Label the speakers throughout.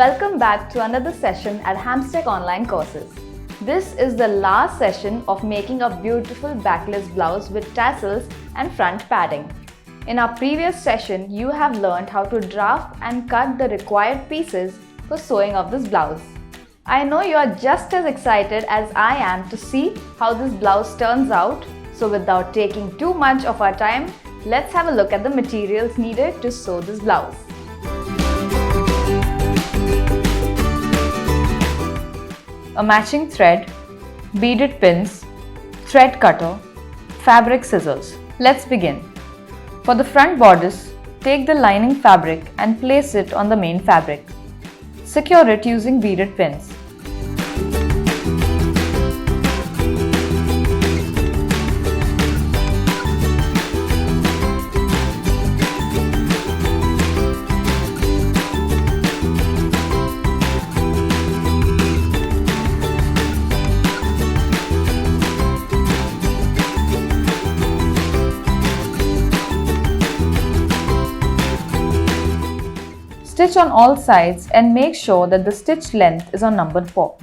Speaker 1: Welcome back to another session at Hamstech Online Courses. This is the last session of making a beautiful backless blouse with tassels and front padding. In our previous session, you have learned how to draft and cut the required pieces for sewing of this blouse. I know you are just as excited as I am to see how this blouse turns out, so without taking too much of our time, let's have a look at the materials needed to sew this blouse. A matching thread, beaded pins, thread cutter, fabric scissors. Let's begin. For the front bodice, take the lining fabric and place it on the main fabric. Secure it using beaded pins. Stitch on all sides and make sure that the stitch length is on number 4.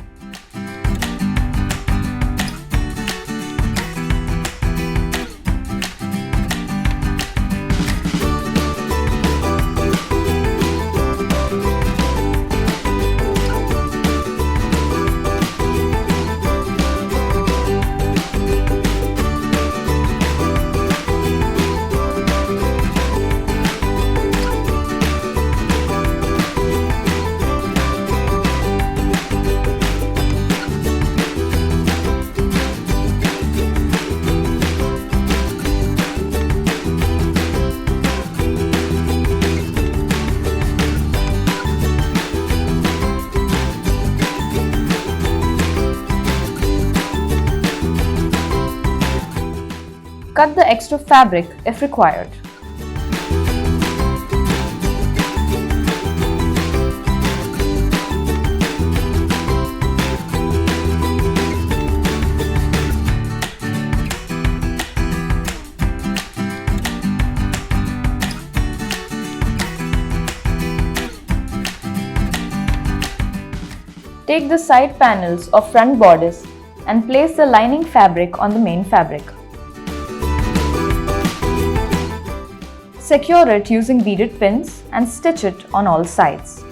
Speaker 1: Cut the extra fabric if required. Take the side panels of front bodice and place the lining fabric on the main fabric. Secure it using beaded pins and stitch it on all sides.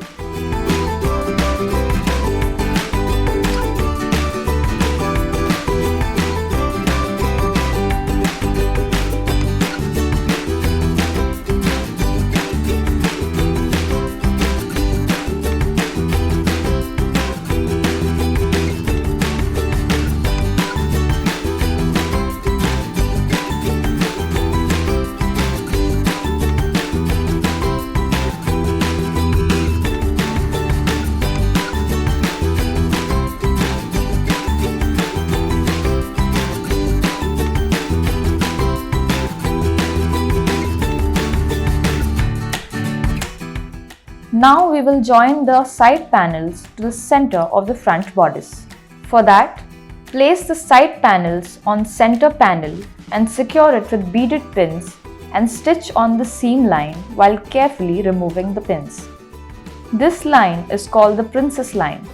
Speaker 1: Now we will join the side panels to the center of the front bodice. For that, place the side panels on center panel and secure it with beaded pins and stitch on the seam line while carefully removing the pins. This line is called the princess line.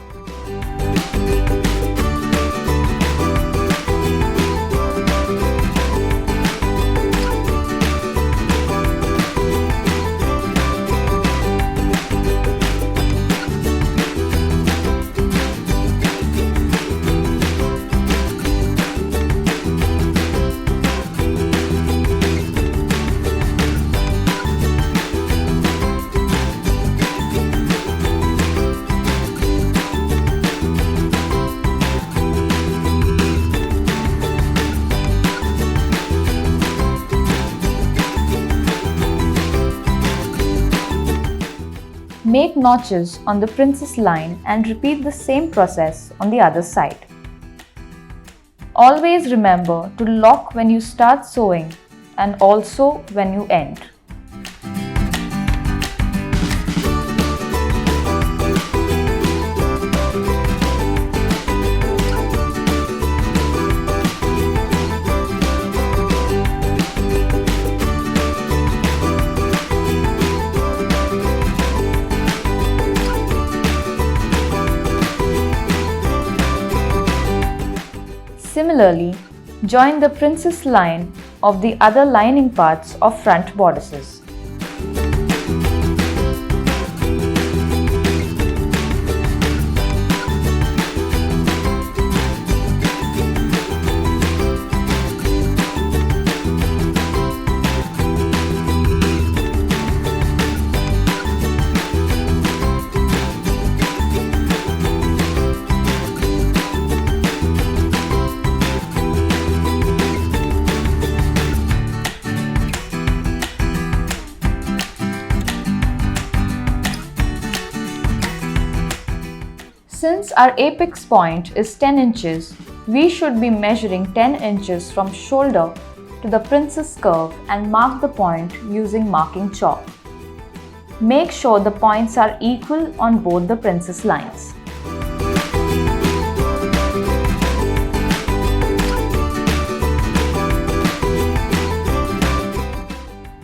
Speaker 1: Make notches on the princess line and repeat the same process on the other side. Always remember to lock when you start sewing and also when you end. Similarly, join the princess line of the other lining parts of front bodices. Since our apex point is 10 inches, we should be measuring 10 inches from shoulder to the princess curve and mark the point using marking chalk. Make sure the points are equal on both the princess lines.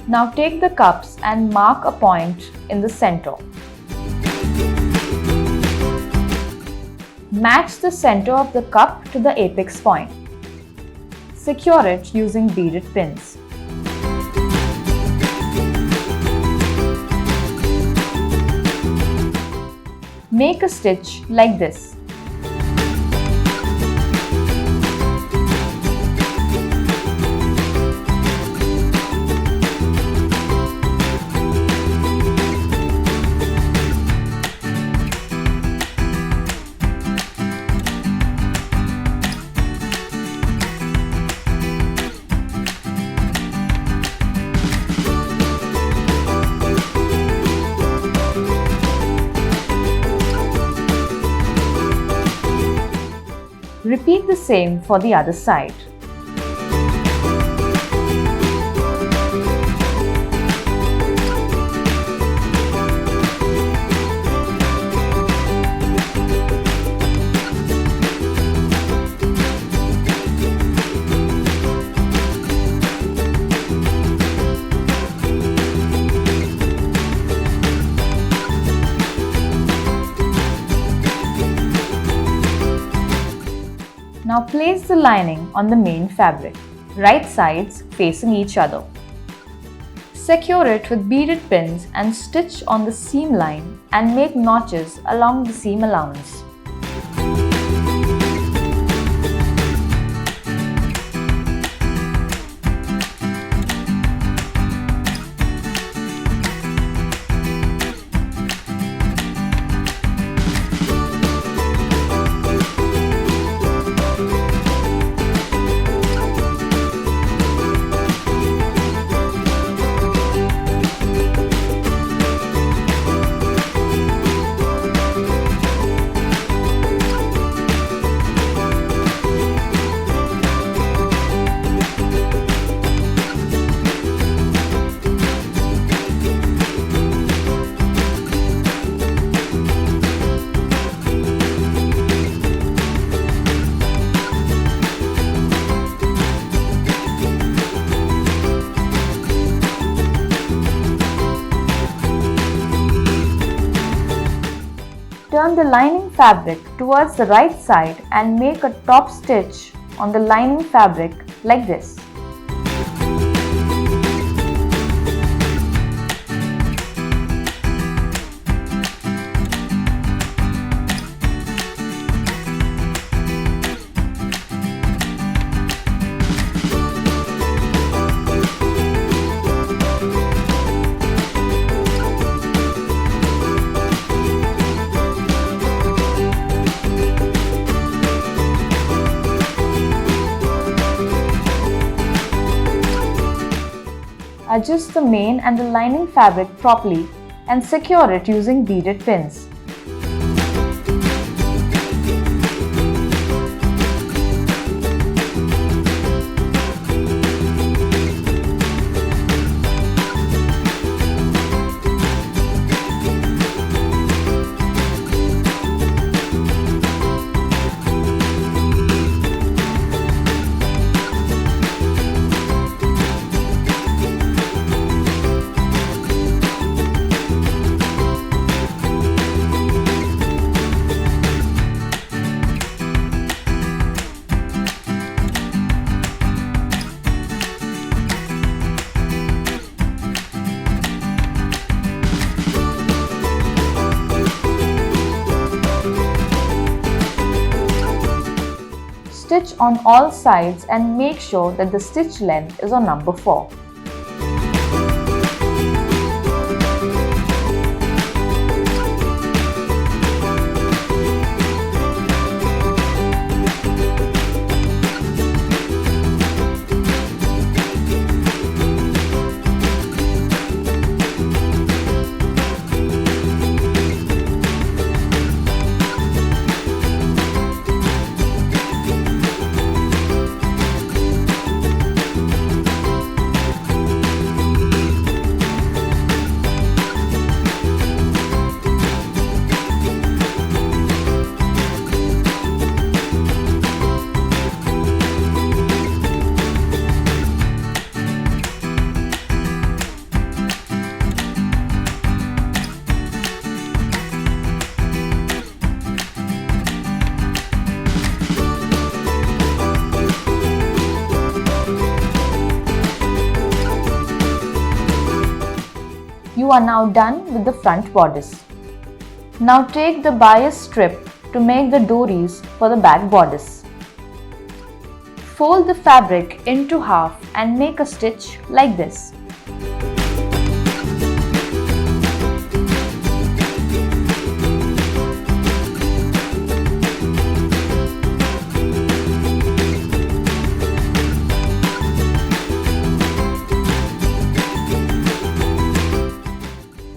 Speaker 1: Now take the cups and mark a point in the center. Match the center of the cup to the apex point. Secure it using beaded pins. Make a stitch like this. Repeat the same for the other side. Now place the lining on the main fabric, right sides facing each other. Secure it with beaded pins and stitch on the seam line and make notches along the seam allowance. Turn the lining fabric towards the right side and make a top stitch on the lining fabric like this. Adjust the main and the lining fabric properly and secure it using beaded pins. stitch on all sides and make sure that the stitch length is on number 4. You are now done with the front bodice. Now take the bias strip to make the dories for the back bodice. Fold the fabric into half and make a stitch like this.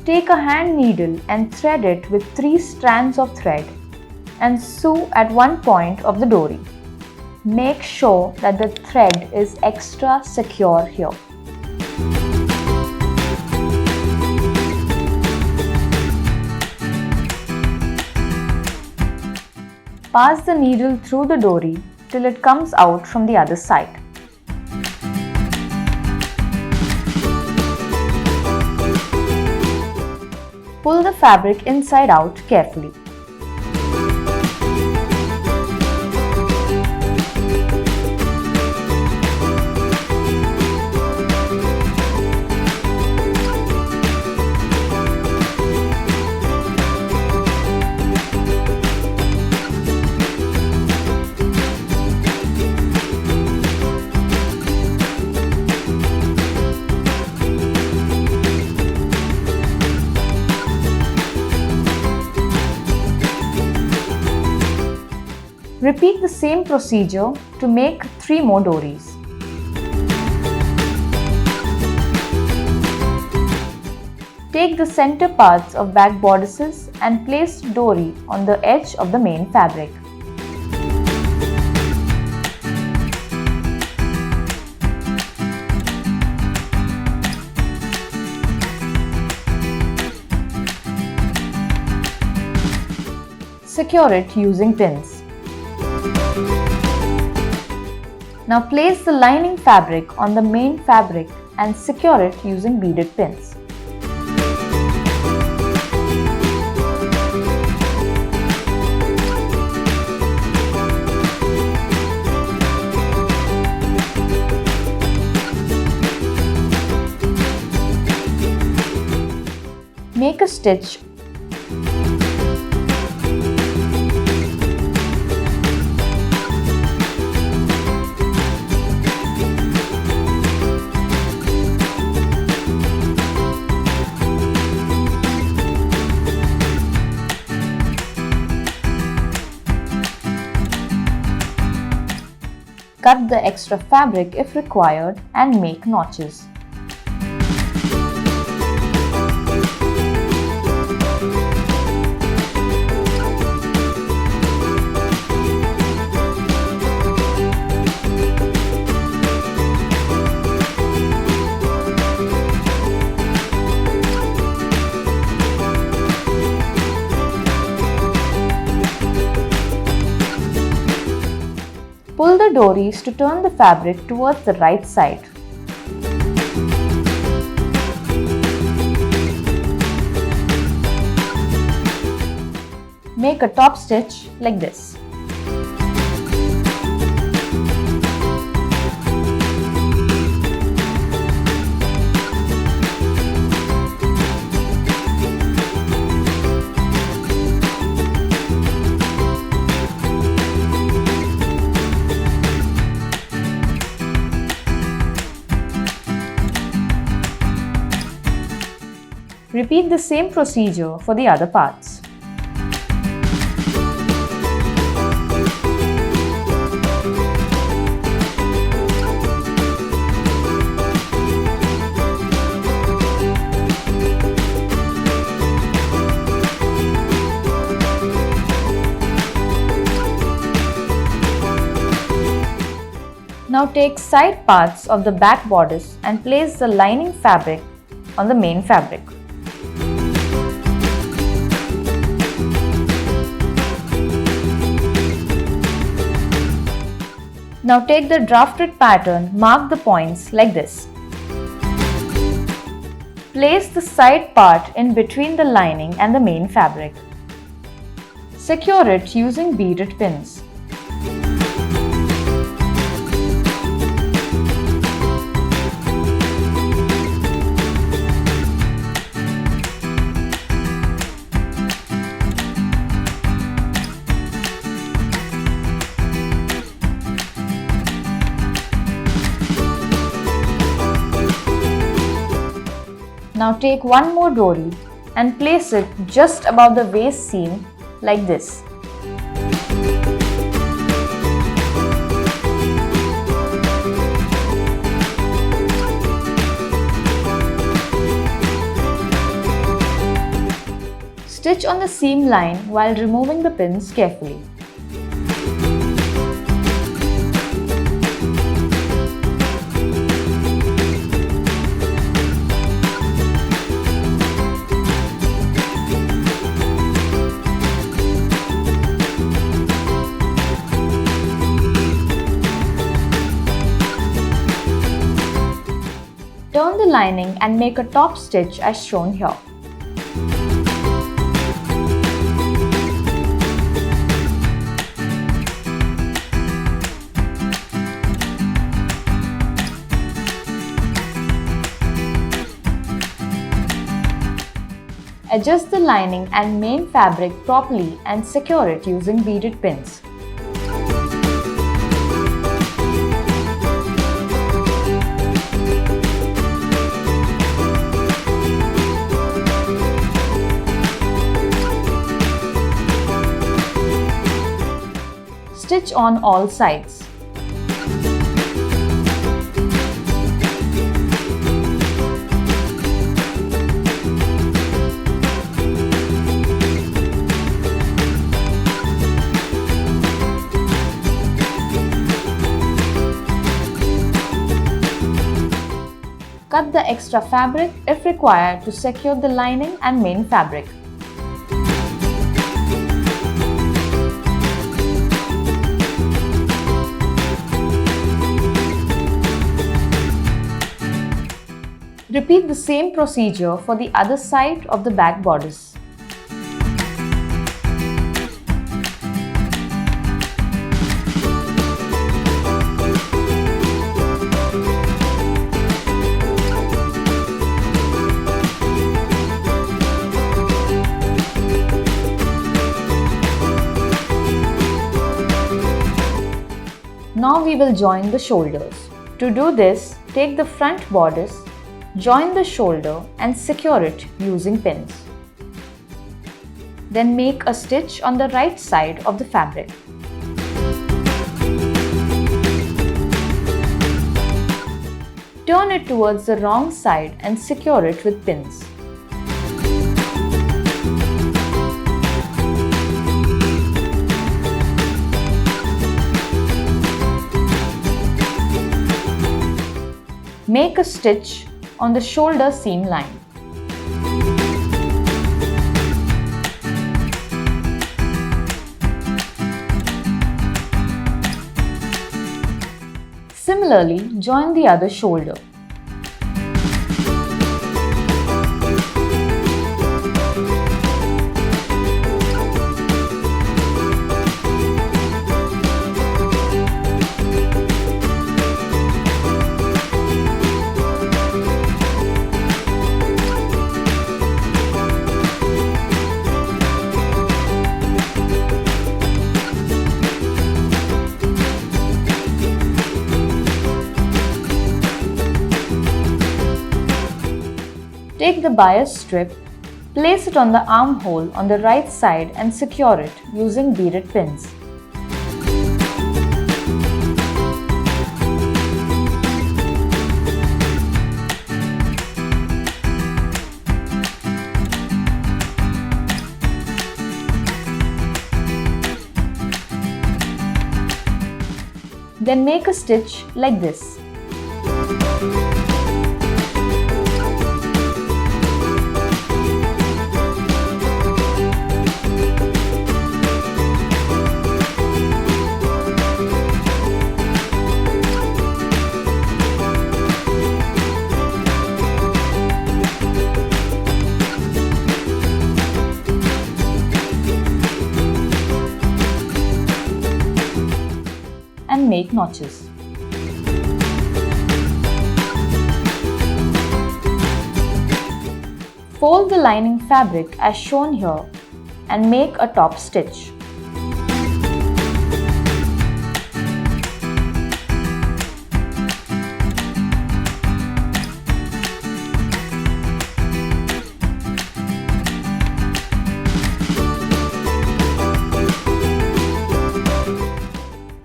Speaker 1: Take a hand needle and thread it with 3 strands of thread and sew at one point of the dory. Make sure that the thread is extra secure here. Pass the needle through the dory till it comes out from the other side. Pull the fabric inside out carefully. Repeat the same procedure to make 3 more dories. Take the center parts of back bodices and place dory on the edge of the main fabric. Secure it using pins. Now place the lining fabric on the main fabric and secure it using beaded pins. Make a stitch . Cut the extra fabric if required and make notches. Pull the dories to turn the fabric towards the right side. Make a top stitch like this. Repeat the same procedure for the other parts. Now take side parts of the back bodice and place the lining fabric on the main fabric. Now take the drafted pattern, mark the points like this. Place the side part in between the lining and the main fabric. Secure it using beaded pins. Now take one more dory and place it just above the waist seam like this. Stitch on the seam line while removing the pins carefully. Turn the lining and make a top stitch as shown here. Adjust the lining and main fabric properly and secure it using beaded pins. Stitch on all sides. Cut the extra fabric if required to secure the lining and main fabric. Repeat the same procedure for the other side of the back bodice. Now we will join the shoulders. To do this, take the front bodice, join the shoulder and secure it using pins. Then make a stitch on the right side of the fabric. Turn it towards the wrong side and secure it with pins. Make a stitch on the shoulder seam line. Similarly, join the other shoulder. Take the bias strip, place it on the armhole on the right side and secure it using beaded pins. Then make a stitch like this. And make notches. Fold the lining fabric as shown here and make a top stitch.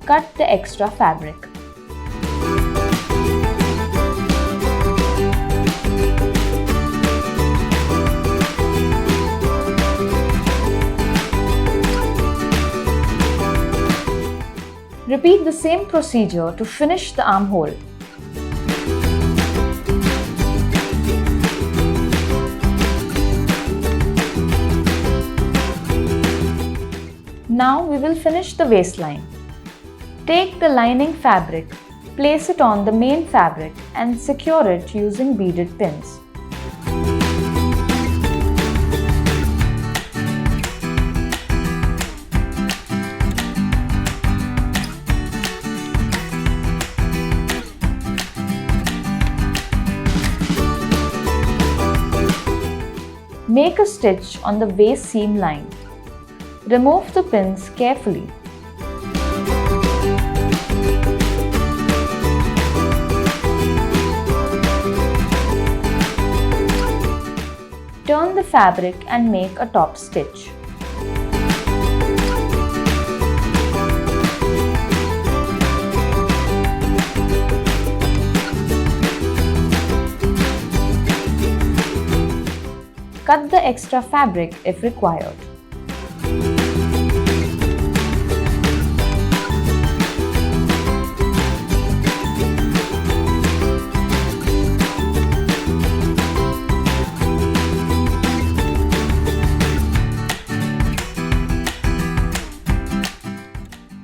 Speaker 1: Cut the extra fabric. Repeat the same procedure to finish the armhole. Now we will finish the waistline. Take the lining fabric, place it on the main fabric and secure it using beaded pins. Make a stitch on the waist seam line. Remove the pins carefully. Turn the fabric and make a top stitch. Cut the extra fabric if required.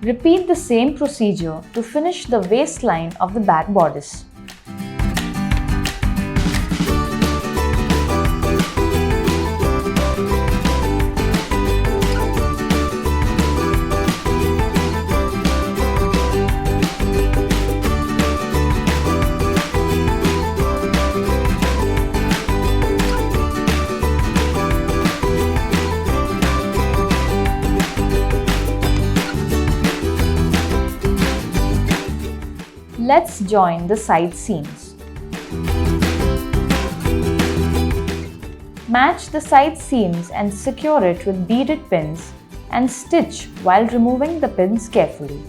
Speaker 1: Repeat the same procedure to finish the waistline of the back bodice. Let's join the side seams. Match the side seams and secure it with beaded pins and stitch while removing the pins carefully.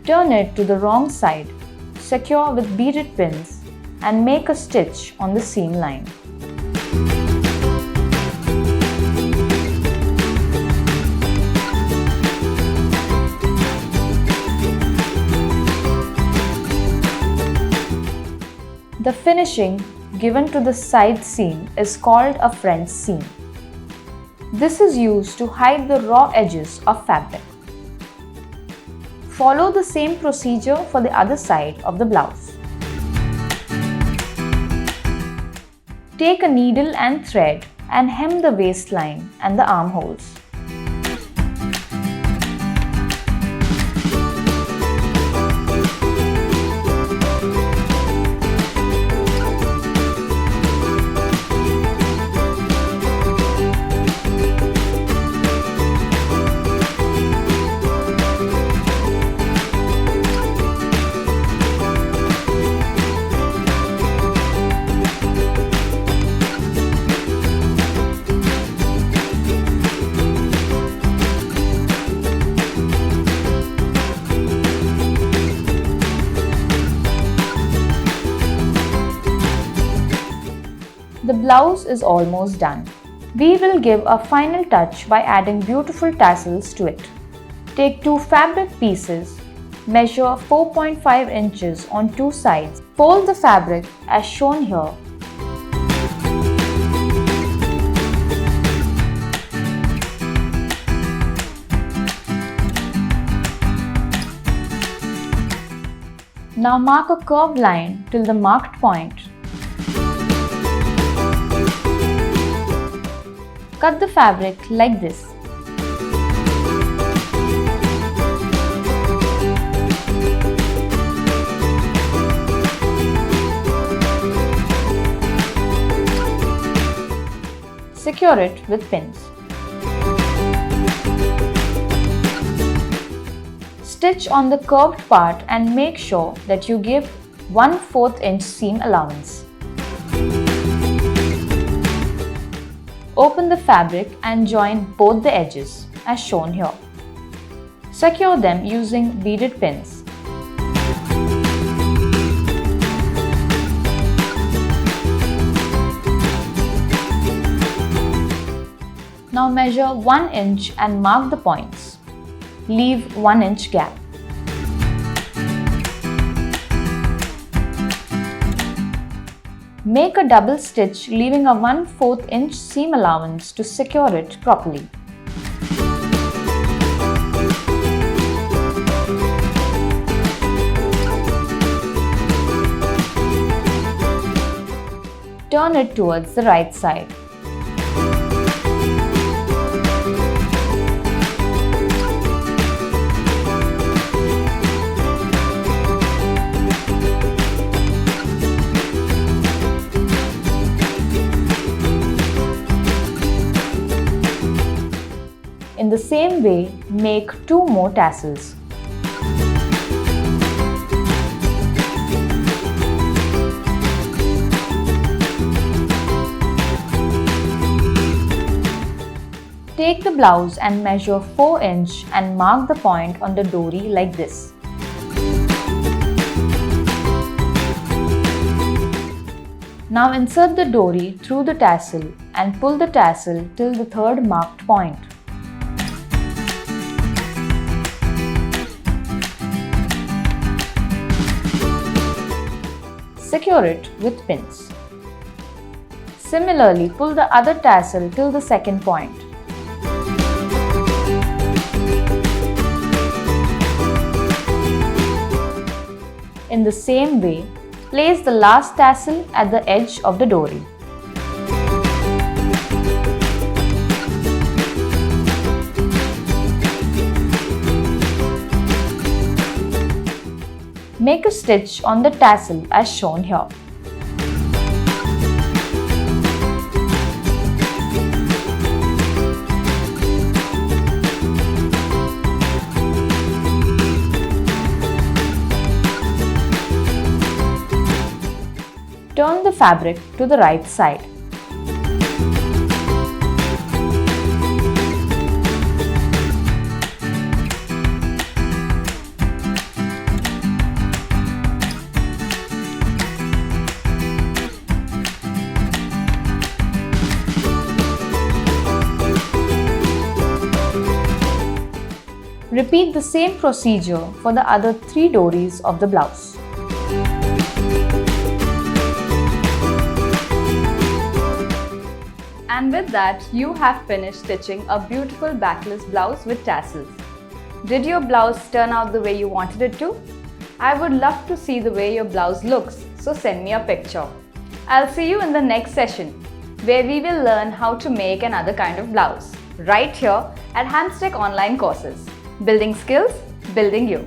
Speaker 1: Turn it to the wrong side. Secure with beaded pins and make a stitch on the seam line. The finishing given to the side seam is called a front seam. This is used to hide the raw edges of fabric. Follow the same procedure for the other side of the blouse. Take a needle and thread and hem the waistline and the armholes. The blouse is almost done. We will give a final touch by adding beautiful tassels to it. Take two fabric pieces, measure 4.5 inches on two sides. Fold the fabric as shown here. Now mark a curved line till the marked point. Cut the fabric like this. Secure it with pins. Stitch on the curved part and make sure that you give 1/4 inch seam allowance. Open the fabric and join both the edges as shown here. Secure them using beaded pins. Now measure 1 inch and mark the points. Leave 1 inch gap. Make a double stitch leaving a 1/4 inch seam allowance to secure it properly. Turn it towards the right side. In the same way, make 2 more tassels. Take the blouse and measure 4 inch and mark the point on the dory like this. Now insert the dory through the tassel and pull the tassel till the third marked point. Secure it with pins. Similarly, pull the other tassel till the second point. In the same way, place the last tassel at the edge of the dory. Make a stitch on the tassel as shown here. Turn the fabric to the right side. Repeat the same procedure for the other 3 dories of the blouse. And with that, you have finished stitching a beautiful backless blouse with tassels. Did your blouse turn out the way you wanted it to? I would love to see the way your blouse looks, so send me a picture. I'll see you in the next session, where we will learn how to make another kind of blouse, right here at Hamstick Online Courses. Building skills, building you.